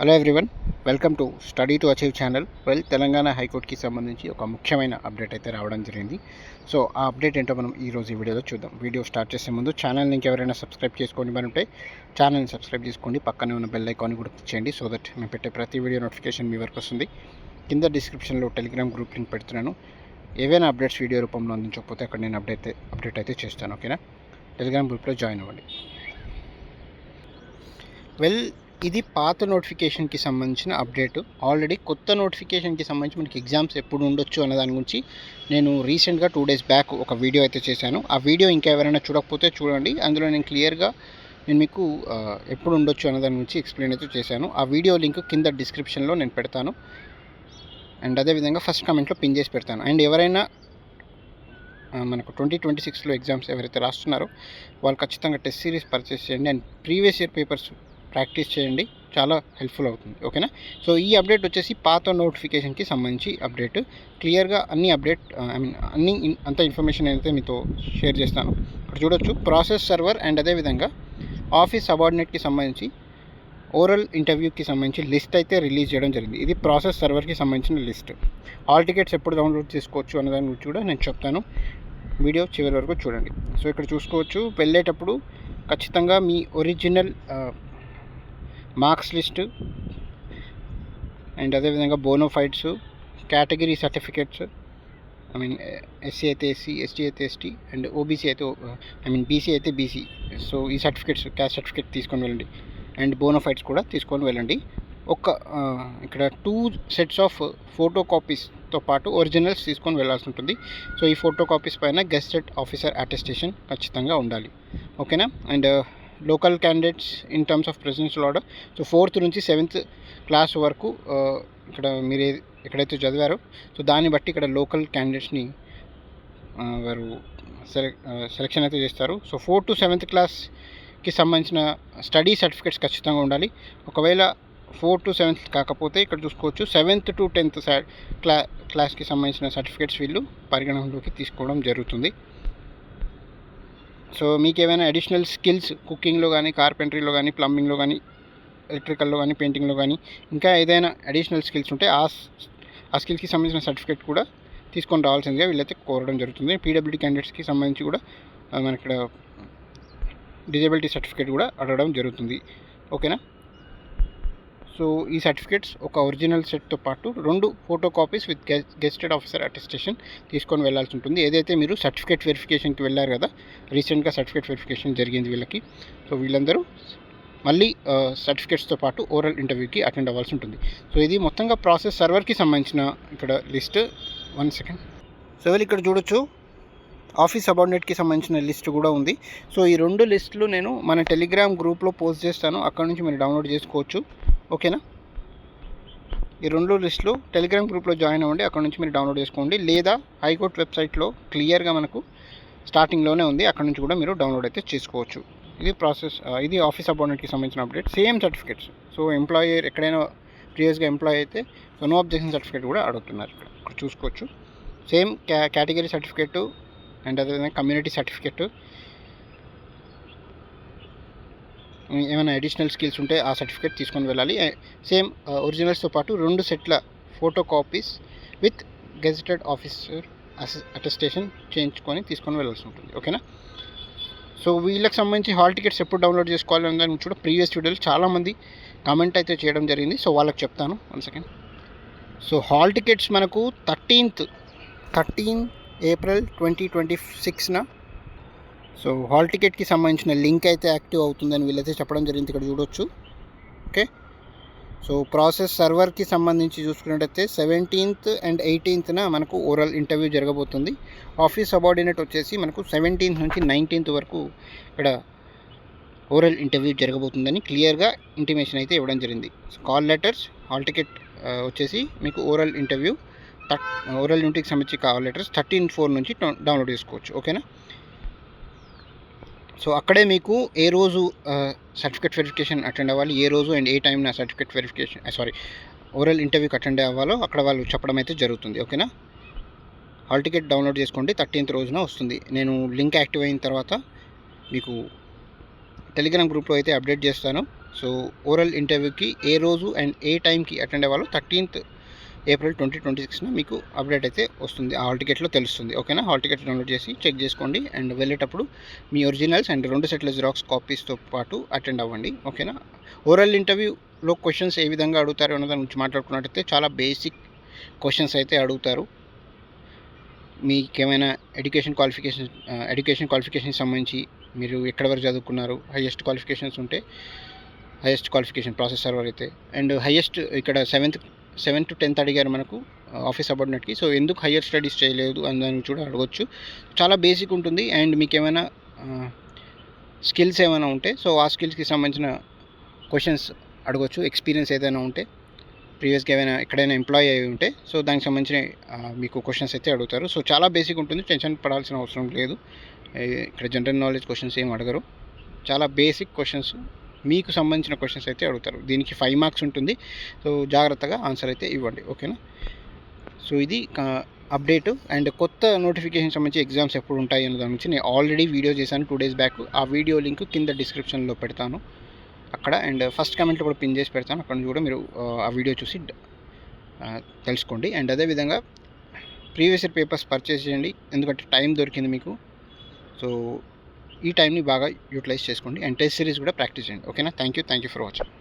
Hello everyone, welcome to study to achieve channel. Telangana హైకోర్టుకి సంబంధించి ఒక ముఖ్యమైన అప్డేట్ అయితే రావడం జరిగింది. సో ఆ అప్డేట్ ఏంటో మనం ఈరోజు ఈ వీడియోలో చూద్దాం. వీడియో స్టార్ట్ చేసే ముందు ఛానల్ని ఇంకెవరైనా సబ్స్క్రైబ్ చేసుకోండి మరి ఉంటే ఛానల్ని సబ్స్క్రైబ్ చేసుకోండి, పక్కనే ఉన్న బెల్ ఐకాన్ని కూడా క్లిక్ చేయండి. సో దట్ మేము పెట్టే ప్రతి వీడియో నోటిఫికేషన్ మీ వరకు వస్తుంది. కింద డిస్క్రిప్షన్లో టెలిగ్రామ్ గ్రూప్ లింక్ పెడుతున్నాను. ఏవైనా అప్డేట్స్ వీడియో రూపంలో అందించకపోతే అక్కడ నేను అప్డేట్ అయితే చేస్తాను. ఓకేనా, టెలిగ్రామ్ గ్రూప్లో జాయిన్ అవ్వండి. ఇది పాత నోటిఫికేషన్కి సంబంధించిన అప్డేట్. ఆల్రెడీ కొత్త నోటిఫికేషన్కి సంబంధించి మనకి ఎగ్జామ్స్ ఎప్పుడు ఉండొచ్చు అన్న దాని గురించి నేను రీసెంట్గా 2 days బ్యాక్ ఒక వీడియో అయితే చేశాను. ఆ వీడియో ఇంకా ఎవరైనా చూడకపోతే చూడండి. అందులో నేను క్లియర్గా మీకు ఎప్పుడు ఉండొచ్చు అన్న దాని గురించి ఎక్స్ప్లెయిన్ అయితే చేశాను. ఆ వీడియో లింక్ కింద డిస్క్రిప్షన్లో నేను పెడతాను, అండ్ అదేవిధంగా ఫస్ట్ కామెంట్లో పిన్ చేసి పెడతాను. అండ్ ఎవరైనా మనకు 2026లో ఎగ్జామ్స్ ఎవరైతే రాస్తున్నారో వాళ్ళు ఖచ్చితంగా టెస్ట్ సిరీస్ పర్చేస్ చేయండి and previous year papers practice చేయండి, చాలా హెల్ప్ఫుల్ అవుతుంది. ఓకేనా, సో ఈ అప్డేట్ వచ్చేసి పాత నోటిఫికేషన్కి సంబంధించి అప్డేట్. క్లియర్గా అంత ఇన్ఫర్మేషన్ అయితే మీతో షేర్ చేస్తాను. ఇక్కడ చూడొచ్చు, ప్రాసెస్ సర్వర్ అండ్ అదేవిధంగా ఆఫీస్ సబార్డినేట్కి సంబంధించి ఓరల్ ఇంటర్వ్యూకి సంబంధించి లిస్ట్ అయితే రిలీజ్ చేయడం జరిగింది. ఇది ప్రాసెస్ సర్వర్కి సంబంధించిన లిస్ట్. హాల్ టికెట్స్ ఎప్పుడు డౌన్లోడ్ చేసుకోవచ్చు అన్న దాని గురించి కూడా నేను చెప్తాను. వీడియో చివరి వరకు చూడండి. సో ఇక్కడ చూసుకోవచ్చు, వెళ్ళేటప్పుడు ఖచ్చితంగా మీ ఒరిజినల్ మార్క్స్ లిస్టు అండ్ అదేవిధంగా బోనోఫైడ్స్, కేటగిరీ సర్టిఫికేట్స్, ఎస్సీ అయితే ఎస్సీ, ఎస్టీ అయితే ఎస్టీ అండ్ ఓబీసీ అయితే బీసీ అయితే బీసీ. సో ఈ సర్టిఫికేట్స్, క్యాస్ట్ సర్టిఫికేట్ తీసుకొని వెళ్ళండి అండ్ బోనోఫైడ్స్ కూడా తీసుకొని వెళ్ళండి. ఇక్కడ 2 sets ఆఫ్ ఫోటో కాపీస్తో పాటు ఒరిజినల్స్ తీసుకొని వెళ్ళాల్సి ఉంటుంది. సో ఈ ఫోటో కాపీస్ పైన గెస్టెడ్ ఆఫీసర్ అటెస్టేషన్ ఖచ్చితంగా ఉండాలి. ఓకేనా, and local candidates in terms of presidential order. So 4th నుంచి 7th క్లాస్ వరకు ఇక్కడ మీరు ఎక్కడైతే చదివారో సో దాన్ని బట్టి ఇక్కడ లోకల్ క్యాండిడేట్స్ని వారు సెలెక్షన్ అయితే చేస్తారు. సో 4th to 7th క్లాస్కి సంబంధించిన స్టడీ సర్టిఫికేట్స్ ఖచ్చితంగా ఉండాలి. ఒకవేళ 4th to 7th కాకపోతే ఇక్కడ చూసుకోవచ్చు 7th to 10th క్లాస్కి సంబంధించిన సర్టిఫికేట్స్ వీళ్ళు పరిగణనలోకి తీసుకోవడం జరుగుతుంది. సో మీకు ఏమైనా అడిషనల్ స్కిల్స్ కుకింగ్లో కానీ, కార్పెంటరీలో కానీ, ప్లంబింగ్లో కానీ, ఎలక్ట్రికల్లో కానీ, పెయింటింగ్లో కానీ ఇంకా ఏదైనా అడిషనల్ స్కిల్స్ ఉంటే ఆ స్కిల్స్కి సంబంధించిన సర్టిఫికేట్ కూడా తీసుకొని రావాల్సిందిగా వీళ్ళైతే కోరడం జరుగుతుంది. పీడబ్ల్యూడీ క్యాండిడేట్స్కి సంబంధించి కూడా మనకి ఇక్కడ డిజేబిలిటీ సర్టిఫికేట్ కూడా అడగడం జరుగుతుంది. ఓకేనా, సో ఈ సర్టిఫికేట్స్ ఒక ఒరిజినల్ సెట్తో పాటు 2 photo copies with గెస్టెడ్ officer attestation తీసుకొని వెళ్ళాల్సి ఉంటుంది. ఏదైతే మీరు సర్టిఫికేట్ వెరిఫికేషన్కి వెళ్ళారు కదా, రీసెంట్గా సర్టిఫికేట్ వెరిఫికేషన్ జరిగింది వీళ్ళకి. సో వీళ్ళందరూ మళ్ళీ సర్టిఫికేట్స్తో పాటు ఓరల్ ఇంటర్వ్యూకి అటెండ్ అవ్వాల్సి ఉంటుంది. సో ఇది మొత్తంగా ప్రాసెస్ సర్వర్కి సంబంధించిన ఇక్కడ లిస్ట్. 1 second. సో వీళ్ళు ఇక్కడ చూడొచ్చు, ఆఫీస్ సబార్డినేట్కి సంబంధించిన లిస్ట్ కూడా ఉంది. సో ఈ 2 లిస్టులు నేను మన టెలిగ్రామ్ గ్రూప్లో పోస్ట్ చేస్తాను, అక్కడ నుంచి మీరు డౌన్లోడ్ చేసుకోవచ్చు. ఓకేనా, ఈ 2 లిస్టులు టెలిగ్రామ్ గ్రూప్లో జాయిన్ అవ్వండి, అక్కడ నుంచి మీరు డౌన్లోడ్ చేసుకోండి. లేదా హైకోర్టు వెబ్సైట్లో క్లియర్గా మనకు స్టార్టింగ్లోనే ఉంది, అక్కడ నుంచి కూడా మీరు డౌన్లోడ్ అయితే చేసుకోవచ్చు. ఇది ఆఫీస్ సబార్డినేట్కి సంబంధించిన update. Same certificates. So employer ఎక్కడైనా ప్రీవియస్గా ఎంప్లాయ్ అయితే సో నో అబ్జెక్షన్ సర్టిఫికేట్ కూడా అడుగుతున్నారు. ఇక్కడ చూసుకోవచ్చు, సేమ్ కేటగిరీ సర్టిఫికేట్ అండ్ అదేవిధంగా కమ్యూనిటీ సర్టిఫికేట్, ఏమైనా అడిషనల్ స్కిల్స్ ఉంటే ఆ సర్టిఫికేట్ తీసుకొని వెళ్ళాలి. సేమ్ ఒరిజినల్స్తో పాటు 2 సెట్ల photo copies with gazetted officer attestation చేయించుకొని తీసుకొని వెళ్ళాల్సి ఉంటుంది. ఓకేనా, సో వీళ్ళకి సంబంధించి హాల్ టికెట్స్ ఎప్పుడు డౌన్లోడ్ చేసుకోవాలని దాని కూడా ప్రీవియస్ వీడియోలు చాలామంది కామెంట్ అయితే చేయడం జరిగింది. సో వాళ్ళకి చెప్తాను. 1 second. సో హాల్ టికెట్స్ మనకు 13 April 2026న సో హాల్ టికెట్కి సంబంధించిన లింక్ అయితే యాక్టివ్ అవుతుందని వీళ్ళైతే చెప్పడం జరిగింది. ఇక్కడ చూడొచ్చు. ఓకే, సో ప్రాసెస్ సర్వర్కి సంబంధించి చూసుకున్నట్టయితే 17th and 18th మనకు ఓరల్ ఇంటర్వ్యూ జరగబోతుంది. ఆఫీస్ సబార్డినేట్ వచ్చేసి మనకు 17th నుంచి 19th వరకు ఇక్కడ ఓరల్ ఇంటర్వ్యూ జరగబోతుందని క్లియర్గా ఇంటిమేషన్ అయితే ఇవ్వడం జరిగింది. కాల్ లెటర్స్, హాల్ టికెట్ వచ్చేసి మీకు ఓరల్ యూనిట్కి సంబంధించి కాల్ లెటర్స్ 13/4 నుంచి డౌన్లోడ్ చేసుకోవచ్చు. ఓకేనా, సో అక్కడే మీకు ఏ రోజు సర్టిఫికేట్ వెరిఫికేషన్ అటెండ్ అవ్వాలి, ఏ రోజు అండ్ ఏ టైంన సర్టిఫికేట్ వెరిఫికేషన్ ఓరల్ ఇంటర్వ్యూకి అటెండ్ అవ్వాలో అక్కడ వాళ్ళు చెప్పడం అయితే జరుగుతుంది. ఓకేనా, హాల్ టికెట్ డౌన్లోడ్ చేసుకోండి, 13th రోజున వస్తుంది. నేను లింక్ యాక్టివ్ అయిన తర్వాత మీకు టెలిగ్రామ్ గ్రూప్లో అయితే అప్డేట్ చేస్తాను. సో ఓరల్ ఇంటర్వ్యూకి ఏ రోజు అండ్ ఏ టైంకి అటెండ్ అవ్వాలో 13th ఏప్రిల్ 2026 మీకు అప్డేట్ అయితే వస్తుంది. ఆ హాల్ టికెట్లో తెలుస్తుంది. ఓకేనా, హాల్ టికెట్ డౌన్లోడ్ చేసి చెక్ చేసుకోండి. అండ్ వెళ్ళేటప్పుడు మీ ఒరిజినల్స్ అండ్ 2 సెట్ల జిరాక్స్ కాపీస్తో పాటు అటెండ్ అవ్వండి. ఓకేనా, ఓరల్ ఇంటర్వ్యూలో క్వశ్చన్స్ ఏ విధంగా అడుగుతారు అన్న దాని గురించి మాట్లాడుకున్నట్టయితే చాలా బేసిక్ క్వశ్చన్స్ అయితే అడుగుతారు. మీకేమైనా ఎడ్యుకేషన్ క్వాలిఫికేషన్ సంబంధించి మీరు ఎక్కడి వరకు చదువుకున్నారు, హైయెస్ట్ క్వాలిఫికేషన్స్ ఉంటే హైయెస్ట్ క్వాలిఫికేషన్ ప్రాసెస్ సర్వర్ అయితే, అండ్ హైయెస్ట్ ఇక్కడ 7th to 10th అడిగారు మనకు ఆఫీస్ సబార్డినేట్కి. సో ఎందుకు హయ్యర్ స్టడీస్ చేయలేదు అని దాన్ని కూడా అడగవచ్చు. చాలా బేసిక్ ఉంటుంది. అండ్ మీకు ఏమైనా స్కిల్స్ ఏమైనా ఉంటే సో ఆ స్కిల్స్కి సంబంధించిన క్వశ్చన్స్ అడగవచ్చు. ఎక్స్పీరియన్స్ ఏదైనా ఉంటే, ప్రీవియస్గా ఏమైనా ఎక్కడైనా ఎంప్లాయీ అయి ఉంటే సో దానికి సంబంధించిన మీకు క్వశ్చన్స్ అయితే అడుగుతారు. సో చాలా బేసిక్ ఉంటుంది, టెన్షన్ పడాల్సిన అవసరం లేదు. ఇక్కడ జనరల్ నాలెడ్జ్ క్వశ్చన్స్ ఏం అడగరు, చాలా బేసిక్ క్వశ్చన్స్ మీకు సంబంధించిన క్వశ్చన్స్ అయితే అడుగుతారు. దీనికి 5 మార్క్స్ ఉంటుంది. సో జాగ్రత్తగా ఆన్సర్ అయితే ఇవ్వండి. ఓకేనా, సో ఇది అప్డేట్. అండ్ కొత్త నోటిఫికేషన్ సంబంధించి ఎగ్జామ్స్ ఎప్పుడు ఉంటాయి అనే దాని గురించి నేను ఆల్రెడీ వీడియో చేశాను 2 days బ్యాక్. ఆ వీడియో లింక్ కింద డిస్క్రిప్షన్లో పెడతాను అక్కడ, అండ్ ఫస్ట్ కామెంట్లో కూడా పిన్ చేసి పెడతాను. అక్కడ నుంచి కూడా మీరు ఆ వీడియో చూసి తెలుసుకోండి. అండ్ అదేవిధంగా ప్రీవియస్ ఇయర్ పేపర్స్ పర్చేస్ చేయండి, ఎందుకంటే టైం దొరికింది మీకు. సో ఈ టైంని బాగా యూటిలైజ్ చేసుకోండి. అండ్ టెస్ట్ సిరీస్ కూడా ప్రాక్టీస్ చేయండి. ఓకేనా, థ్యాంక్ యూ ఫర్ వాచింగ్.